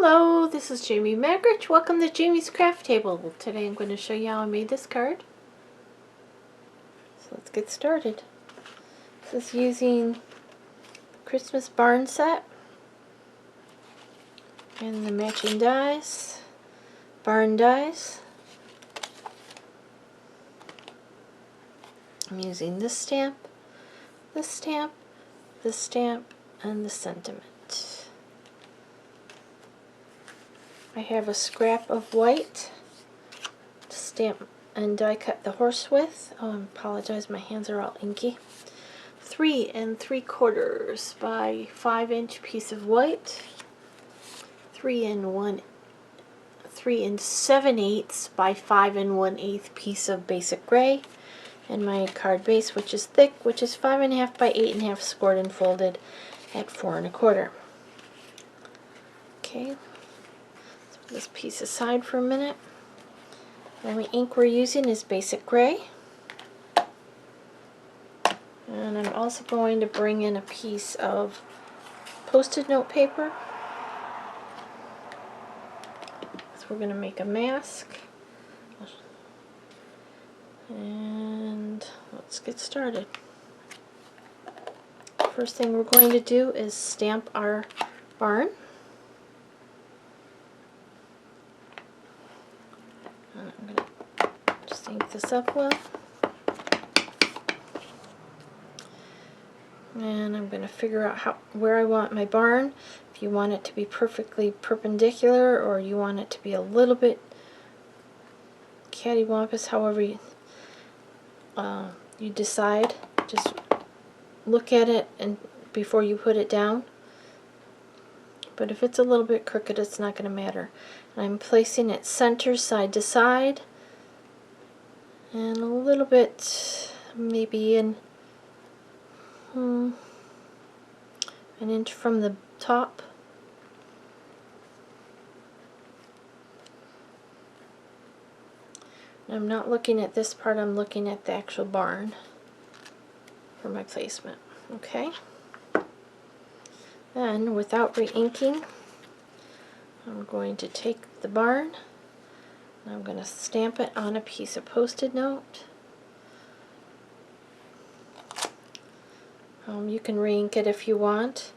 Hello, this is Jamie Magritte. Welcome to Jamie's Craft Table. Today I'm going to show you how I made this card. So let's get started. This is using the Christmas barn set and the matching dies, barn dies. I'm using this stamp, this stamp, this stamp, and the sentiment. I have a scrap of white to stamp and die cut the horse with. Oh, I apologize, my hands are all inky. 3 3/4 by 5-inch piece of white. 3 7/8 by 5 1/8 piece of basic gray. And my card base, which is thick, which is 5 1/2 by 8 1/2 scored and folded at 4 1/4. Okay. This piece aside for a minute. The only ink we're using is basic gray. And I'm also going to bring in a piece of Post-it note paper. So we're going to make a mask. And let's get started. First thing we're going to do is stamp our barn. I'm going to stamp this up well. And I'm going to figure out where I want my barn. If you want it to be perfectly perpendicular or you want it to be a little bit cattywampus, however you decide. Just look at it and before you put it down. But if it's a little bit crooked, it's not going to matter. I'm placing it center, side to side, and a little bit, maybe an inch from the top. I'm not looking at this part, I'm looking at the actual barn for my placement. Okay? Then, without re-inking, I'm going to take the barn and I'm going to stamp it on a piece of Post-it note. You can re-ink it if you want.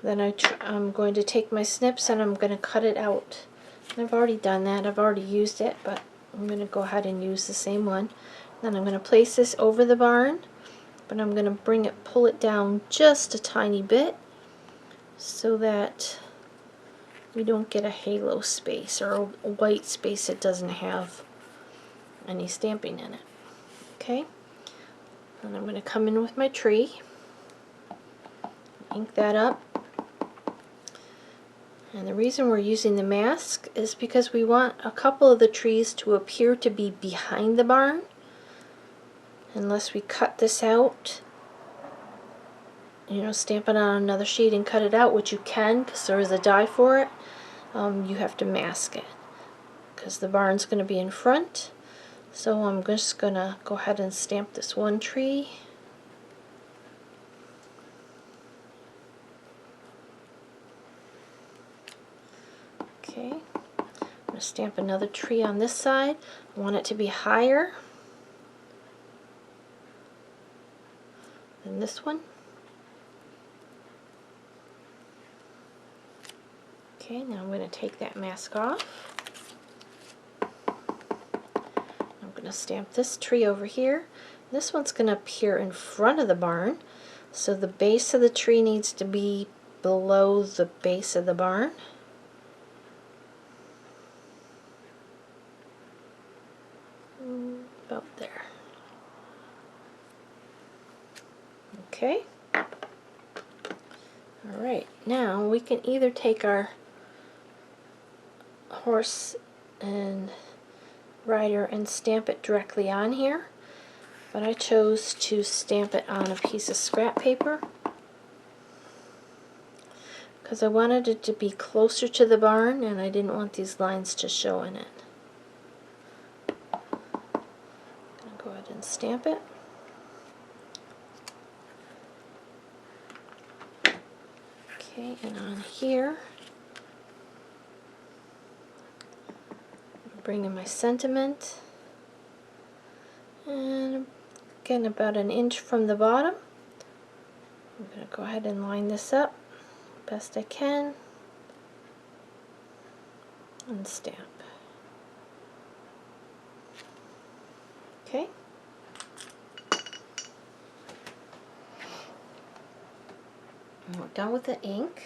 Then I'm going to take my snips and I'm going to cut it out. And I've already done that, I've already used it, but I'm going to go ahead and use the same one. Then I'm going to place this over the barn, but I'm going to pull it down just a tiny bit so that we don't get a halo space or a white space that doesn't have any stamping in it. Okay? And I'm going to come in with my tree, ink that up. And the reason we're using the mask is because we want a couple of the trees to appear to be behind the barn. Unless we cut this out, stamp it on another sheet and cut it out, which you can because there is a die for it, you have to mask it because the barn's going to be in front. So I'm just going to go ahead and stamp this one tree. Okay, I'm going to stamp another tree on this side. I want it to be higher than this one. Okay, now I'm going to take that mask off. I'm going to stamp this tree over here. This one's going to appear in front of the barn, so the base of the tree needs to be below the base of the barn. About there. Okay. Alright, now we can either take our horse and rider and stamp it directly on here, but I chose to stamp it on a piece of scrap paper because I wanted it to be closer to the barn and I didn't want these lines to show in it. Go ahead and stamp it. Okay, and on here bring in my sentiment, and again about an inch from the bottom. I'm going to go ahead and line this up best I can and stamp. Okay. And we're done with the ink.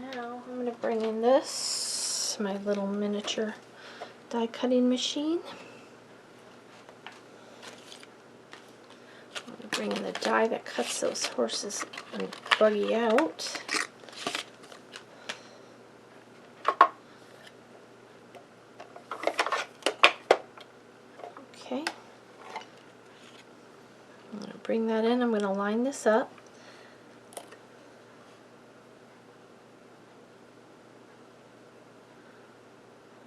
Now I'm going to bring in this, my little miniature die cutting machine. I'm going to bring in the die that cuts those horses and buggy out. Okay. I'm going to bring that in. I'm going to line this up.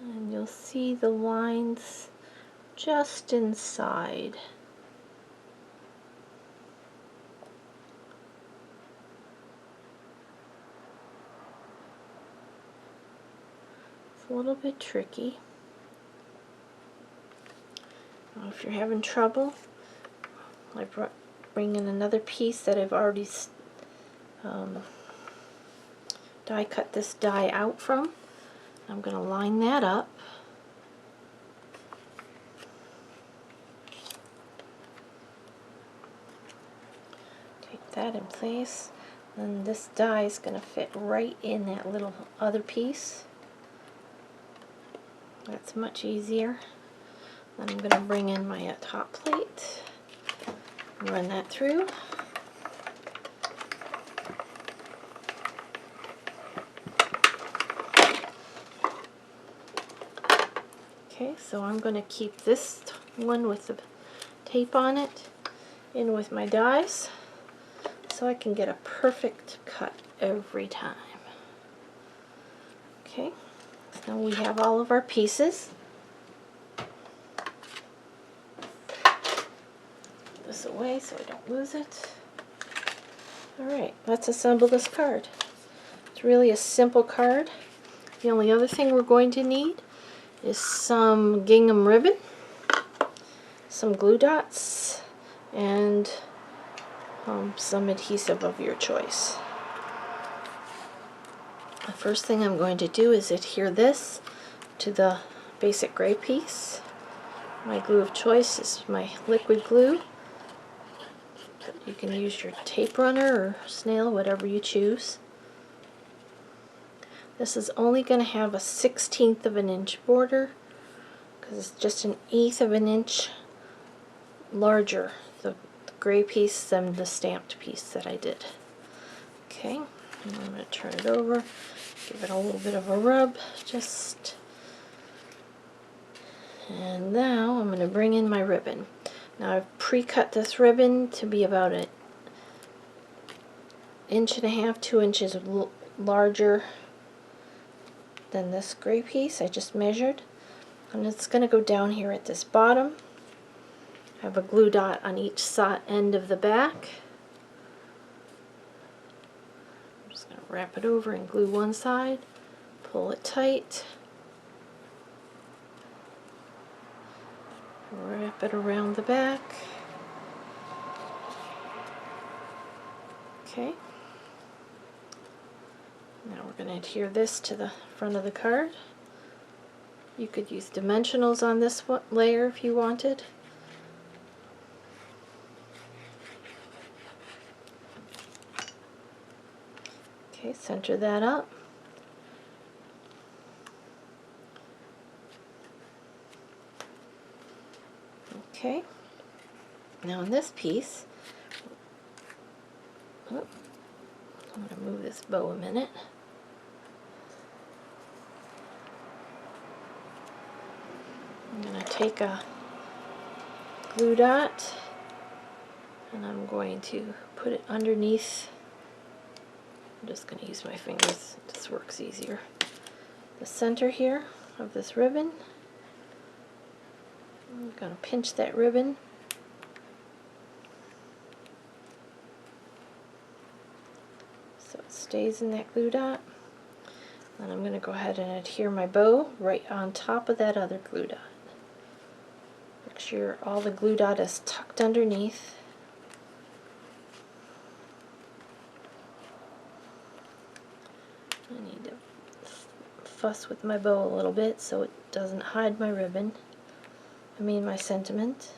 And you'll see the lines just inside. It's a little bit tricky. Now, if you're having trouble, I bring in another piece that I've already die cut this die out from. I'm going to line that up. Take that in place. And this die is going to fit right in that little other piece. That's much easier. Then I'm going to bring in my top plate, run that through. Okay, so I'm going to keep this one with the tape on it in with my dies so I can get a perfect cut every time. Okay, so we have all of our pieces. Put this away so I don't lose it. Alright, let's assemble this card. It's really a simple card. The only other thing we're going to need is some gingham ribbon, some glue dots, and some adhesive of your choice. The first thing I'm going to do is adhere this to the basic gray piece. My glue of choice is my liquid glue. You can use your tape runner or snail, whatever you choose. This is only going to have a 1/16 of an inch border because it's just an 1/8 of an inch larger, the gray piece, than the stamped piece that I did. Okay, and I'm going to turn it over, give it a little bit of a rub, and now I'm going to bring in my ribbon. Now I've pre-cut this ribbon to be about an 1.5 to 2 inches larger than this gray piece I just measured, and it's going to go down here at this bottom. I have a glue dot on each end of the back. I'm just going to wrap it over and glue one side, pull it tight, wrap it around the back. Okay. Now we're going to adhere this to the front of the card. You could use dimensionals on this layer if you wanted. Okay, center that up. Okay, now in this piece, I'm going to move this bow a minute. I'm going to take a glue dot and I'm going to put it underneath. I'm just going to use my fingers, this works easier. The center here of this ribbon. I'm going to pinch that ribbon. So it stays in that glue dot. And I'm going to go ahead and adhere my bow right on top of that other glue dot. Make sure all the glue dot is tucked underneath. I need to fuss with my bow a little bit so it doesn't hide my ribbon. My sentiment.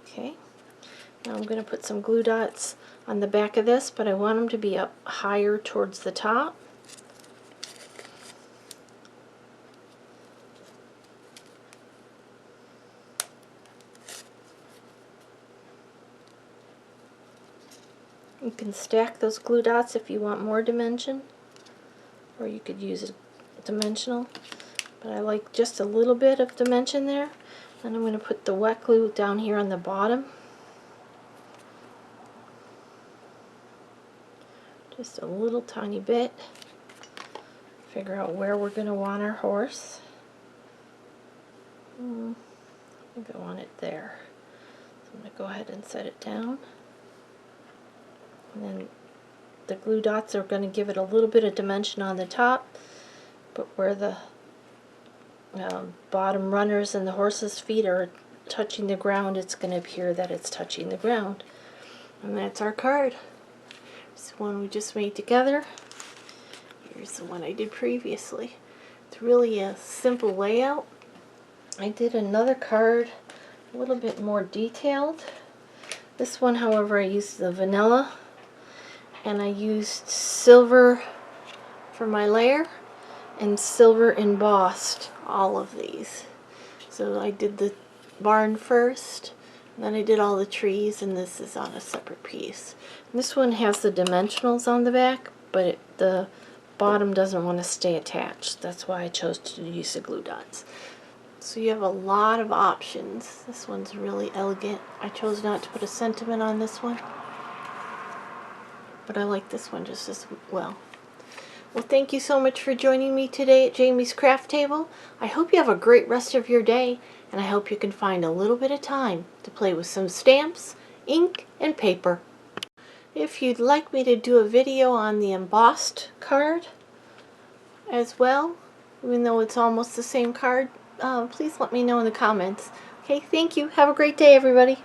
Okay. Now I'm going to put some glue dots on the back of this, but I want them to be up higher towards the top. You can stack those glue dots if you want more dimension, or you could use a dimensional, but I like just a little bit of dimension there. Then I'm going to put the wet glue down here on the bottom. Just a little tiny bit. Figure out where we're going to want our horse. I think I want it there. So I'm going to go ahead and set it down. And then the glue dots are going to give it a little bit of dimension on the top, but where the bottom runners and the horse's feet are touching the ground, it's going to appear that it's touching the ground. And that's our card. It's the one we just made together. Here's the one I did previously. It's really a simple layout. I did another card a little bit more detailed. This one, however, I used the vanilla, and I used silver for my layer and silver embossed all of these. So I did the barn first, and then I did all the trees, and this is on a separate piece. And this one has the dimensionals on the back, but the bottom doesn't want to stay attached. That's why I chose to use the glue dots. So you have a lot of options. This one's really elegant. I chose not to put a sentiment on this one, but I like this one just as well. Well, thank you so much for joining me today at Jamie's Craft Table. I hope you have a great rest of your day, and I hope you can find a little bit of time to play with some stamps, ink, and paper. If you'd like me to do a video on the embossed card as well, even though it's almost the same card, please let me know in the comments. Okay, thank you. Have a great day, everybody.